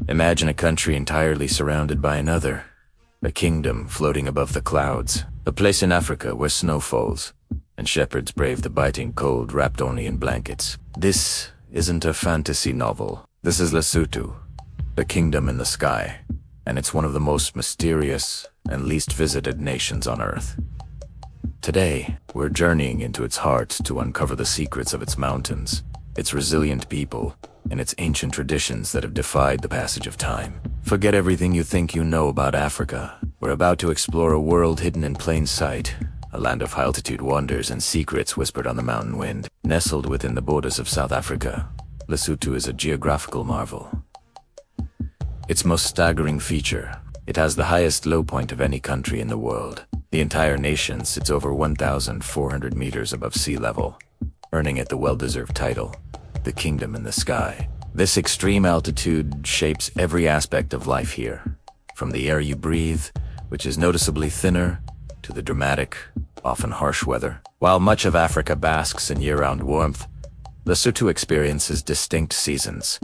Imagine a country entirely surrounded by another. A kingdom floating above the clouds. A place in Africa where snow falls, and shepherds brave the biting cold wrapped only in blankets. This isn't a fantasy novel. This is Lesotho, the kingdom in the sky, and it's one of the most mysterious and least visited nations on Earth. Today, we're journeying into its heart to uncover the secrets of its mountains, its resilient people, and its ancient traditions that have defied the passage of time. Forget everything you think you know about Africa. We're about to explore a world hidden in plain sight, a land of high-altitude wonders and secrets whispered on the mountain wind. Nestled within the borders of South Africa, Lesotho is a geographical marvel. Its most staggering feature, it has the highest low point of any country in the world. The entire nation sits over 1,400 meters above sea level, earning it the well-deserved title, the Kingdom in the Sky. This extreme altitude shapes every aspect of life here, from the air you breathe, which is noticeably thinner, to the dramatic, often harsh weather. While much of Africa basks in year-round warmth, Lesotho experiences distinct seasons,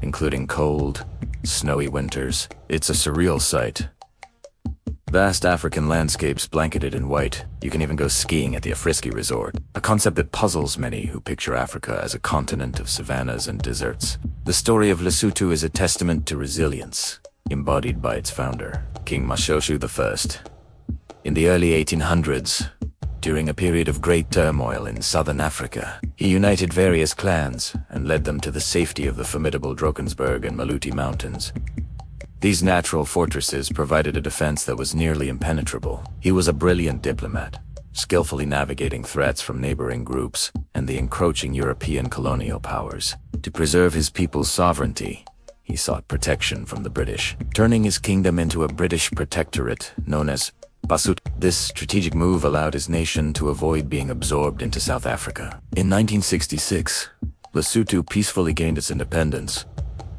including cold, snowy winters. It's a surreal sight. Vast African landscapes blanketed in white. You can even go skiing at the Afrisky Resort, a concept that puzzles many who picture Africa as a continent of savannas and deserts. The story of Lesotho is a testament to resilience, embodied by its founder, King Mashoshu I. In the early 1800s, during a period of great turmoil in southern Africa, he united various clans and led them to the safety of the formidable Drakensberg and Maluti Mountains. These natural fortresses provided a defense that was nearly impenetrable. He was a brilliant diplomat, skillfully navigating threats from neighboring groups and the encroaching European colonial powers. To preserve his people's sovereignty, he sought protection from the British, turning his kingdom into a British protectorate known as Basotho. This strategic move allowed his nation to avoid being absorbed into South Africa. In 1966, Lesotho peacefully gained its independence,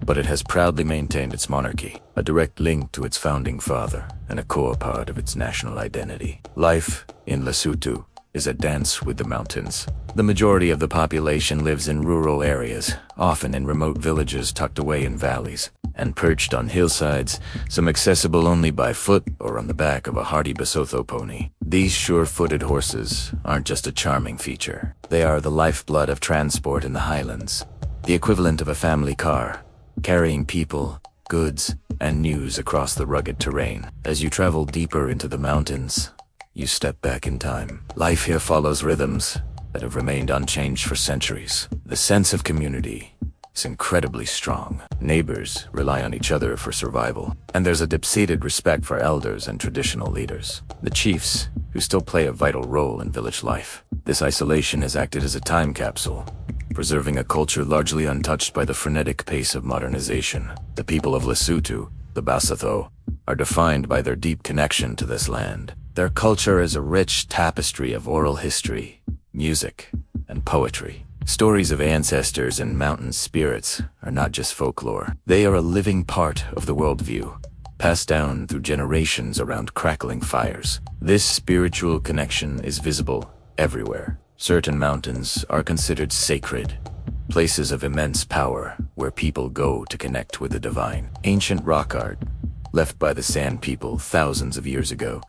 but it has proudly maintained its monarchy, a direct link to its founding father and a core part of its national identity. Life in Lesotho is a dance with the mountains. The majority of the population lives in rural areas, often in remote villages tucked away in valleys, and perched on hillsides, some accessible only by foot or on the back of a hardy Basotho pony. These sure-footed horses aren't just a charming feature. They are the lifeblood of transport in the highlands, the equivalent of a family car, carrying people, goods, and news across the rugged terrain. As you travel deeper into the mountains, you step back in time. Life here follows rhythms that have remained unchanged for centuries. The sense of community is incredibly strong. Neighbors rely on each other for survival, and there's a deep-seated respect for elders and traditional leaders, the chiefs, who still play a vital role in village life. This isolation has acted as a time capsule, preserving a culture largely untouched by the frenetic pace of modernization. The people of Lesotho, the Basotho, are defined by their deep connection to this land. Their culture is a rich tapestry of oral history, music, and poetry. Stories of ancestors and mountain spirits are not just folklore. They are a living part of the worldview, passed down through generations around crackling fires. This spiritual connection is visible everywhere. Certain mountains are considered sacred, places of immense power where people go to connect with the divine. Ancient rock art, left by the Sand people thousands of years ago,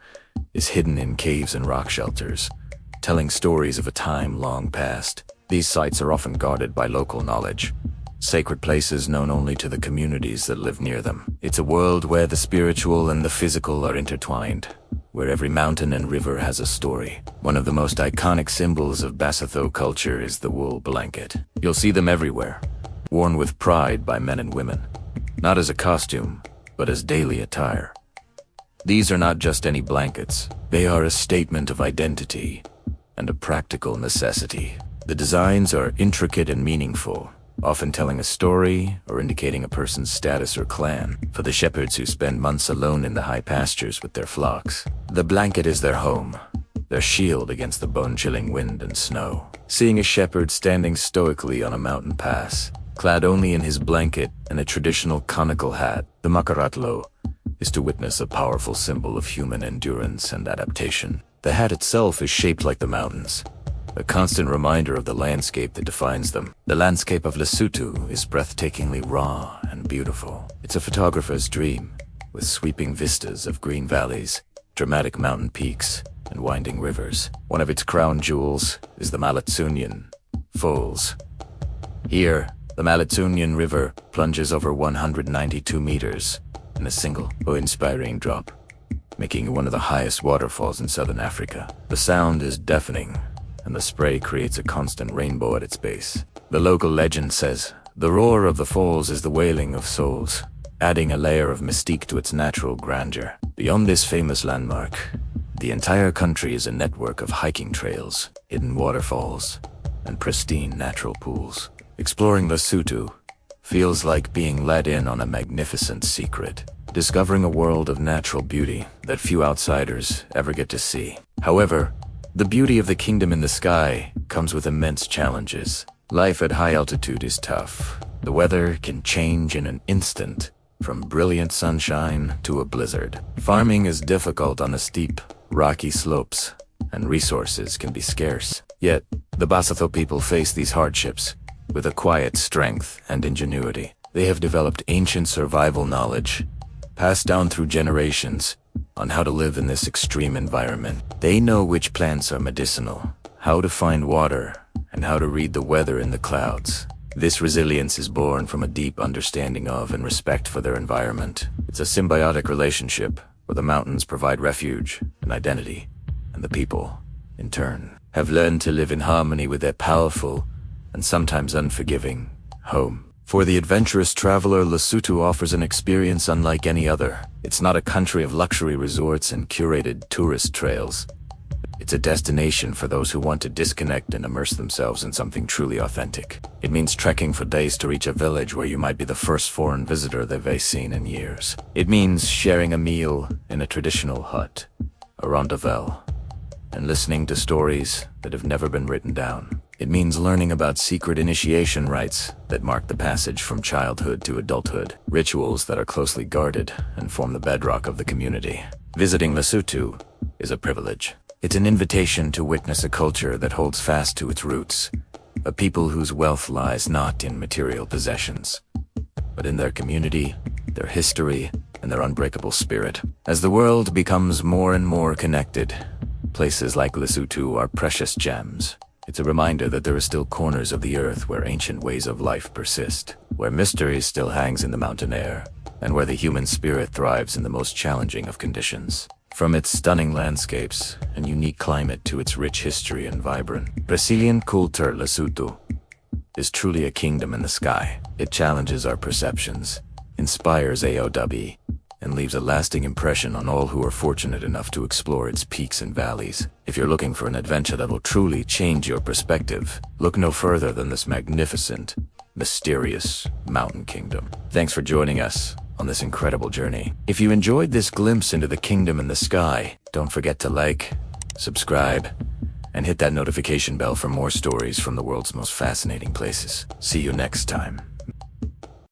is hidden in caves and rock shelters, telling stories of a time long past. These sites are often guarded by local knowledge, sacred places known only to the communities that live near them. It's a world where the spiritual and the physical are intertwined, where every mountain and river has a story. One of the most iconic symbols of Basotho culture is the wool blanket. You'll see them everywhere, worn with pride by men and women, not as a costume, but as daily attire. These are not just any blankets. They are a statement of identity and a practical necessity. The designs are intricate and meaningful, often telling a story or indicating a person's status or clan. For the shepherds who spend months alone in the high pastures with their flocks, the blanket is their home, their shield against the bone-chilling wind and snow. Seeing a shepherd standing stoically on a mountain pass, clad only in his blanket and a traditional conical hat, the makaratlo, is to witness a powerful symbol of human endurance and adaptation. The hat itself is shaped like the mountains, a constant reminder of the landscape that defines them. The landscape of Lesotho is breathtakingly raw and beautiful. It's a photographer's dream, with sweeping vistas of green valleys, dramatic mountain peaks, and winding rivers. One of its crown jewels is the Maletsunian Falls. Here, the Maletsunian River plunges over 192 meters in a single, awe-inspiring drop, making it one of the highest waterfalls in southern Africa. The sound is deafening, and the spray creates a constant rainbow at its base. The local legend says, the roar of the falls is the wailing of souls, adding a layer of mystique to its natural grandeur. Beyond this famous landmark, the entire country is a network of hiking trails, hidden waterfalls, and pristine natural pools. Exploring Lesotho feels like being let in on a magnificent secret, discovering a world of natural beauty that few outsiders ever get to see. However, the beauty of the kingdom in the sky comes with immense challenges. Life at high altitude is tough. The weather can change in an instant, from brilliant sunshine to a blizzard. Farming is difficult on the steep, rocky slopes, and resources can be scarce. Yet, the Lesotho people face these hardships with a quiet strength and ingenuity. They have developed ancient survival knowledge, passed down through generations, on how to live in this extreme environment. They know which plants are medicinal, how to find water, and how to read the weather in the clouds. This resilience is born from a deep understanding of and respect for their environment. It's a symbiotic relationship where the mountains provide refuge and identity, and the people, in turn, have learned to live in harmony with their powerful and sometimes unforgiving home. For the adventurous traveler, Lesotho offers an experience unlike any other. It's not a country of luxury resorts and curated tourist trails. It's a destination for those who want to disconnect and immerse themselves in something truly authentic. It means trekking for days to reach a village where you might be the first foreign visitor they've seen in years. It means sharing a meal in a traditional hut, a rendezvous, and listening to stories that have never been written down. It means learning about secret initiation rites that mark the passage from childhood to adulthood, rituals that are closely guarded and form the bedrock of the community. Visiting Lesotho is a privilege. It's an invitation to witness a culture that holds fast to its roots, a people whose wealth lies not in material possessions, but in their community, their history, and their unbreakable spirit. As the world becomes more and more connected, places like Lesotho are precious gems. It's a reminder that there are still corners of the earth where ancient ways of life persist, where mystery still hangs in the mountain air, and where the human spirit thrives in the most challenging of conditions. From its stunning landscapes and unique climate to its rich history and vibrant, resilient culture, Lesotho is truly a kingdom in the sky. It challenges our perceptions, inspires AOW, and leaves a lasting impression on all who are fortunate enough to explore its peaks and valleys. If you're looking for an adventure that will truly change your perspective, look no further than this magnificent, mysterious mountain kingdom. Thanks for joining us on this incredible journey. If you enjoyed this glimpse into the kingdom in the sky, don't forget to like, subscribe, and hit that notification bell for more stories from the world's most fascinating places. See you next time.